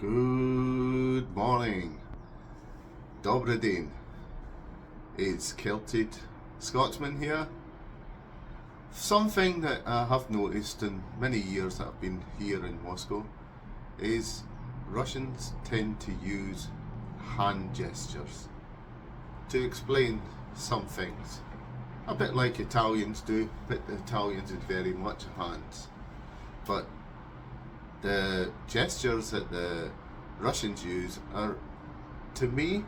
Good morning. Dobry dzień. It's Celtic Scotsman here. Something that I have noticed in many years that I've been here in Moscow is Russians tend to use hand gestures to explain some things. A bit like Italians do, but the Italians is very much hands. But the gestures that the Russians use are, to me,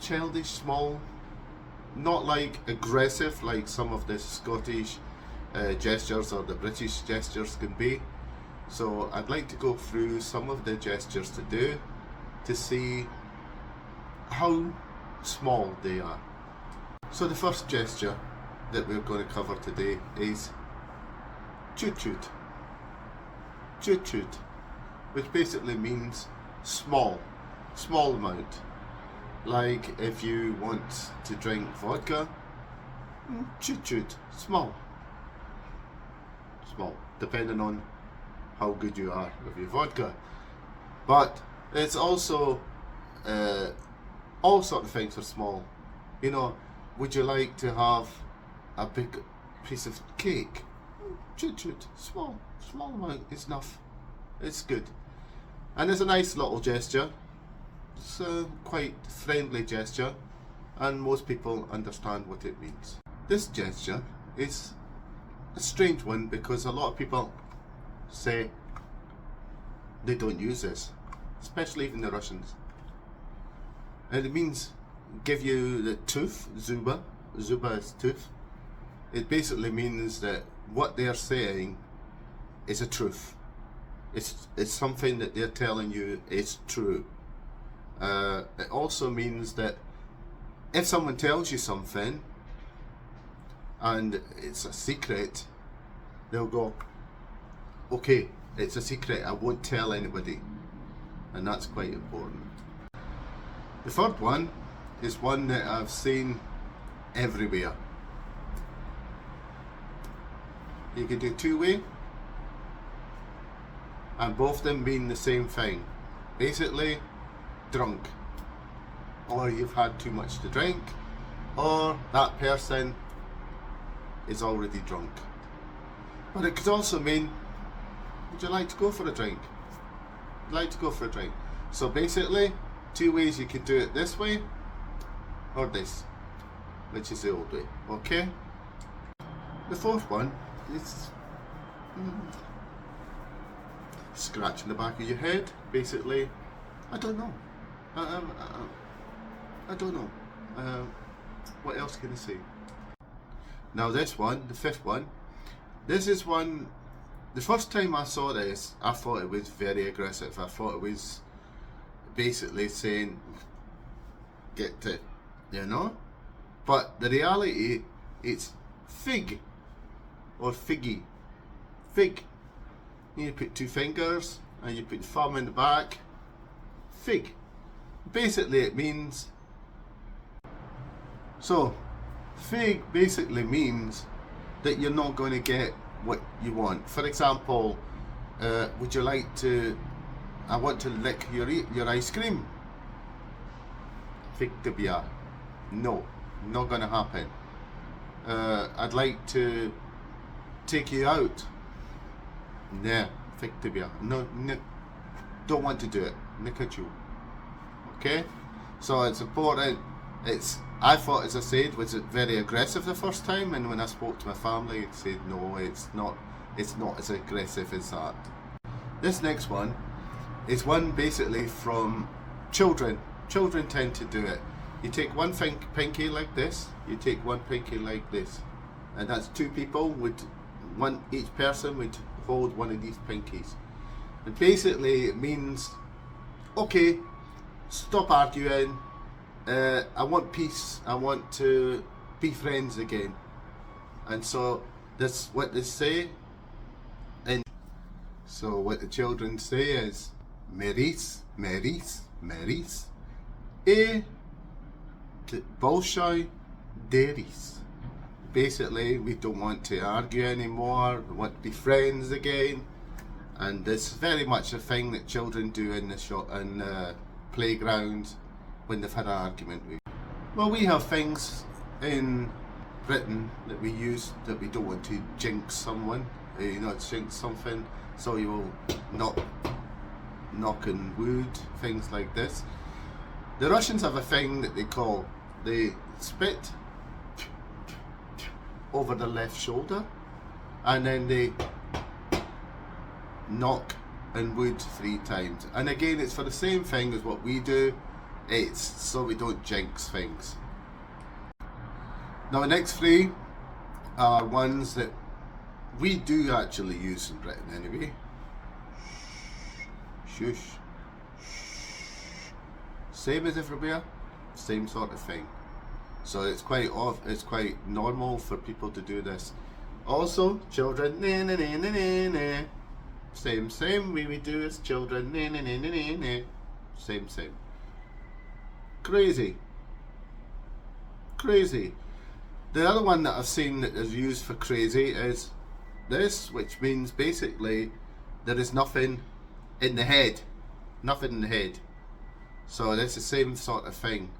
childish, small, not like aggressive like some of the Scottish gestures or the British gestures can be. So I'd like to go through some of the gestures to do to see how small they are. So the first gesture that we're going to cover today is chut-chut. Chut-chut, which basically means small amount. Like if you want to drink vodka, chut-chut, small, depending on how good you are with your vodka. But it's also all sort of things are small. You know, would you like to have a big piece of cake? Chut-chut, small amount is enough. It's good. And it's a nice little gesture. It's a quite friendly gesture, and most people understand what it means. This gesture is a strange one because a lot of people say they don't use this, especially even the Russians. And it means give you the tooth, zuba. Zuba is tooth. It basically means that what they're saying is a truth. It's something that they're telling you is true. It also means that if someone tells you something and it's a secret, they'll go, okay, it's a secret, I won't tell anybody. And that's quite important. The third one is one that I've seen everywhere. You can do two-way, and both of them mean the same thing. Basically, drunk, or you've had too much to drink, or that person is already drunk. But it could also mean, would you like to go for a drink? Would you like to go for a drink? So basically, two ways you could do it: this way or this, which is the old way. Okay? The fourth one is scratching the back of your head. Basically, I don't know. I don't know. What else can I say? Now this one, the fifth one, this is one, the first time I saw this, I thought it was very aggressive. I thought it was basically saying, get it, you know? But the reality, it's fig, or figgy. Fig. You put two fingers, and you put the thumb in the back. Fig. Basically it means, so fig basically means that you're not going to get what you want. For example, would you like to, I want to lick your ice cream. Fig tibia. No, not going to happen. I'd like to take you out. Nah, fig tibia. No, don't want to do it. Look at you. Okay, so it's important. I thought, as I said, was it very aggressive the first time, and when I spoke to my family, it said no, it's not as aggressive as that. This next one is one basically from children. Children tend to do it. You take one pinky like this, you take one pinky like this, and that's two people would, each person would hold one of these pinkies. And basically it means, okay, stop arguing, I want peace, I want to be friends again. And so that's what they say. And so what the children say is Meris, e Bolshoi Deris. Basically, we don't want to argue anymore, we want to be friends again. and it's very much a thing that children do in the playgrounds when they've had an argument. Well, we have things in Britain that we use that we don't want to jinx someone, jinx something, so you will knock on wood, things like this. The Russians have a thing that they spit over the left shoulder, and then they knock on wood 3 times. And again, it's for the same thing as what we do. It's so we don't jinx things. Now the next 3 are ones that we do actually use in Britain anyway. Shush. Same as everywhere, same sort of thing. So it's quite normal for people to do this. Also, children, same we do as children, same. Crazy. The other one that I've seen that is used for crazy is this, which means basically there is nothing in the head. So that's the same sort of thing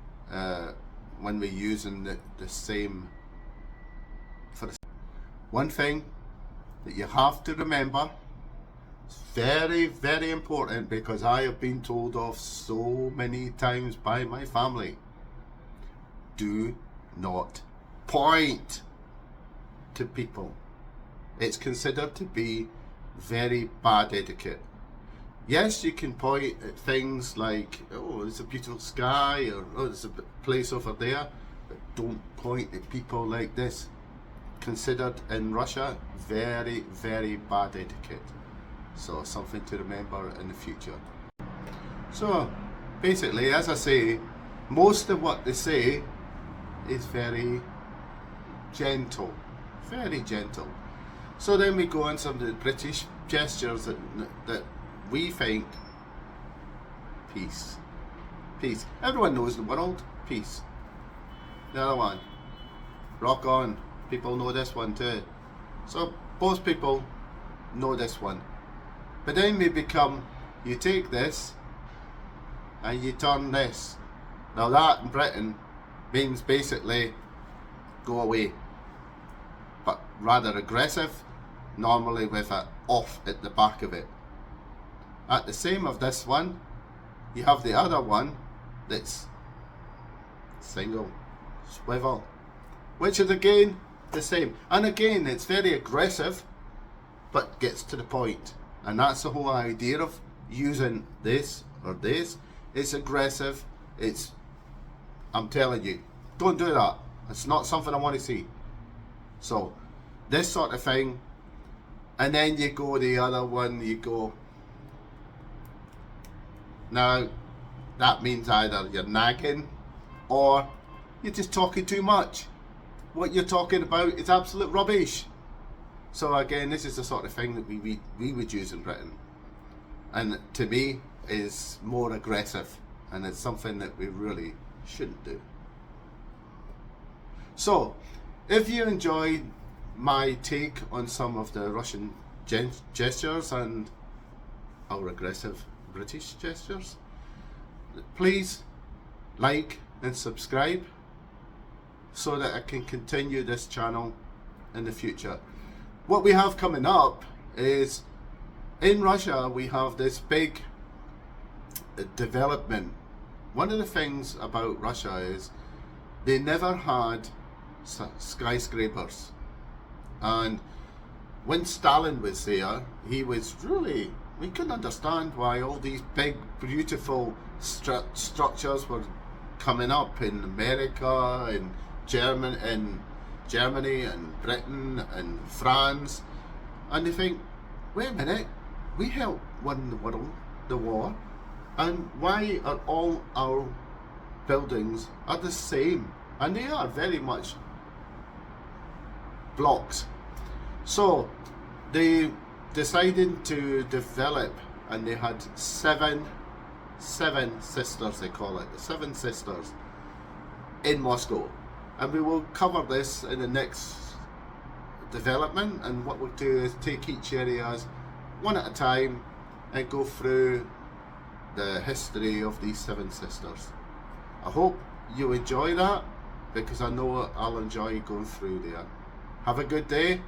when we're using the same. One thing that you have to remember, it's very, very important, because I have been told off so many times by my family. Do not point to people. It's considered to be very bad etiquette. Yes, you can point at things like, oh, it's a beautiful sky, or oh, there's a place over there, but don't point at people like this. Considered in Russia very, very bad etiquette. So something to remember in the future. So basically, as I say, most of what they say is very gentle. So then we go on some of the British gestures that we think. Peace. Everyone knows the world. Peace. The other one, rock on. People know this one too. So most people know this one. But then we become, you take this and you turn this. Now that in Britain means basically go away, but rather aggressive, normally with a off at the back of it. At the same of this one, you have the other one that's single, swivel, which is again the same. And again, it's very aggressive, but gets to the point. And that's the whole idea of using this or this. It's aggressive. I'm telling you, don't do that. It's not something I want to see. So this sort of thing. And then you go the other one, you go. Now, that means either you're nagging or you're just talking too much. What you're talking about is absolute rubbish. So again, this is the sort of thing that we would use in Britain, and to me is more aggressive, and it's something that we really shouldn't do. So if you enjoyed my take on some of the Russian gestures and our aggressive British gestures, please like and subscribe so that I can continue this channel in the future. What we have coming up is, in Russia we have this big development. One of the things about Russia is they never had skyscrapers, and when Stalin was there, we couldn't understand why all these big beautiful structures were coming up in America and Germany and Britain and France, and they think, wait a minute, we helped win the war, and why are all our buildings are the same? And they are very much blocks. So they decided to develop, and they had seven sisters, they call it, the 7 sisters in Moscow. And we will cover this in the next development, and what we'll do is take each area one at a time and go through the history of these 7 sisters. I hope you enjoy that, because I know I'll enjoy going through there. Have a good day.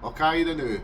Okay, the new.